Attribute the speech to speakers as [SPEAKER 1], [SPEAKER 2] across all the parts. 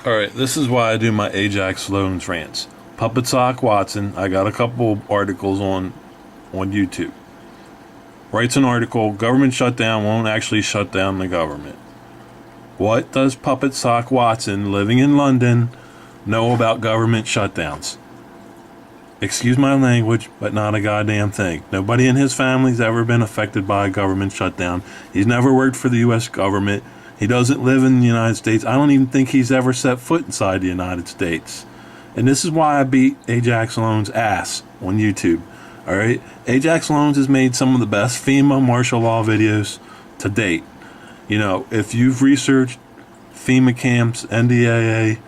[SPEAKER 1] Alright, this is why I do my Ajax Loans rants. Puppet Sock Watson, I got a couple articles on YouTube. Writes an article, government shutdown won't actually shut down the government. What does Puppet Sock Watson, living in London, know about government shutdowns? Excuse my language, but not a goddamn thing. Nobody in his family's ever been affected by a government shutdown. He's never worked for the U.S. government. He doesn't live in the United States. I don't even think he's ever set foot inside the United States. And this is why I beat Ajax Loans' ass on YouTube. Alright? Ajax Loans has made some of the best FEMA martial law videos to date. You know, if you've researched FEMA camps, NDAA,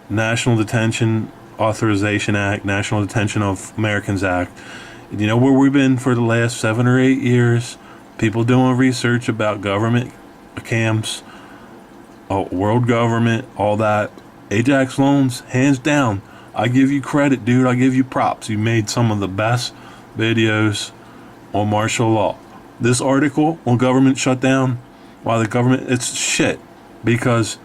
[SPEAKER 1] National Detention Authorization Act, National Detention of Americans Act, you know where we've been for the last 7 or 8 years? People doing research about government camps, world government, all that. Ajax Loans, hands down, I give you credit, dude. I give you props. You made some of the best videos on martial law. This article on government shutdown, why the government, it's shit, because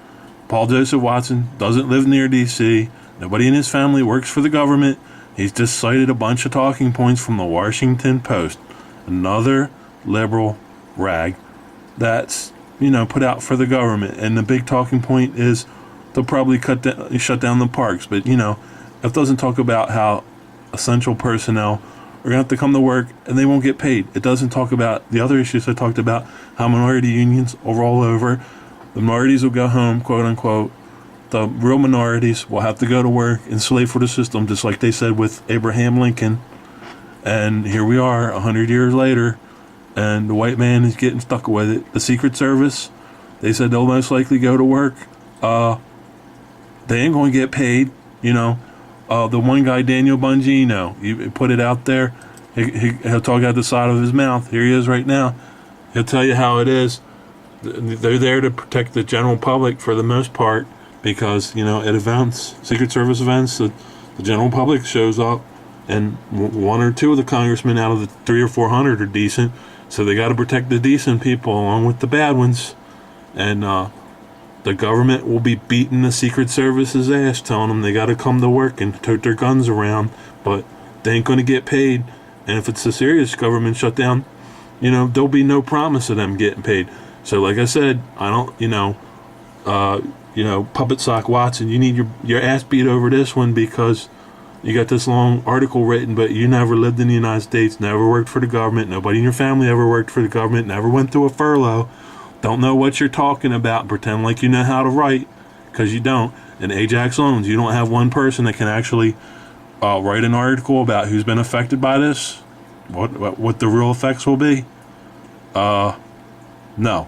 [SPEAKER 1] Paul Joseph Watson doesn't live near DC. Nobody in his family works for the government. He's just cited a bunch of talking points from the Washington Post, another liberal rag that's, put out for the government. And the big talking point is they'll probably shut down the parks. But, it doesn't talk about how essential personnel are going to have to come to work and they won't get paid. It doesn't talk about the other issues I talked about, how minority unions are all over. The minorities will go home, quote unquote. The real minorities will have to go to work and slave for the system, just like they said with Abraham Lincoln. And here we are 100 years later, and the white man is getting stuck with it. The Secret Service, they said they'll most likely go to work. They ain't going to get paid. The one guy, Daniel Bongino, you put it out there. He'll talk out the side of his mouth. Here he is right now. He'll tell you how it is. They're there to protect the general public for the most part, because, at events, Secret Service events, the general public shows up, and one or two of the congressmen out of the 300 or 400 are decent, so they got to protect the decent people along with the bad ones. And the government will be beating the Secret Service's ass, telling them they got to come to work and tote their guns around, but they ain't going to get paid. And if it's a serious government shutdown, there'll be no promise of them getting paid. So like I said, I don't, Puppet Sock Watson, you need your ass beat over this one, because you got this long article written, but you never lived in the United States, never worked for the government, nobody in your family ever worked for the government, never went through a furlough, don't know what you're talking about, pretend like you know how to write, because you don't. And Ajax Loans, you don't have one person that can actually write an article about who's been affected by this, what the real effects will be. No.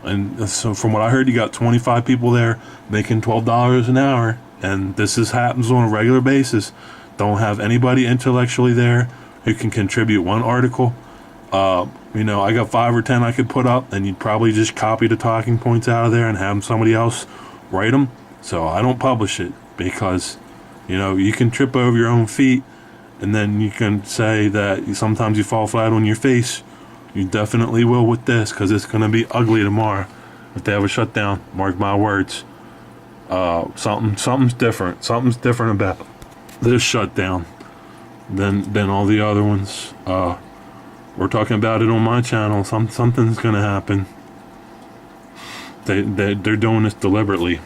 [SPEAKER 1] And so from what I heard, you got 25 people there making $12 an hour, and this happens on a regular basis. Don't have anybody intellectually there who can contribute one article. I got 5 or 10 I could put up, and you'd probably just copy the talking points out of there and have somebody else write them. So I don't publish it, because, you can trip over your own feet, and then you can say that sometimes you fall flat on your face. You definitely will with this, because it's going to be ugly tomorrow if they have a shutdown. Mark my words. Something's different. Something's different about this shutdown than all the other ones. We're talking about it on my channel. Something's going to happen. They're doing this deliberately.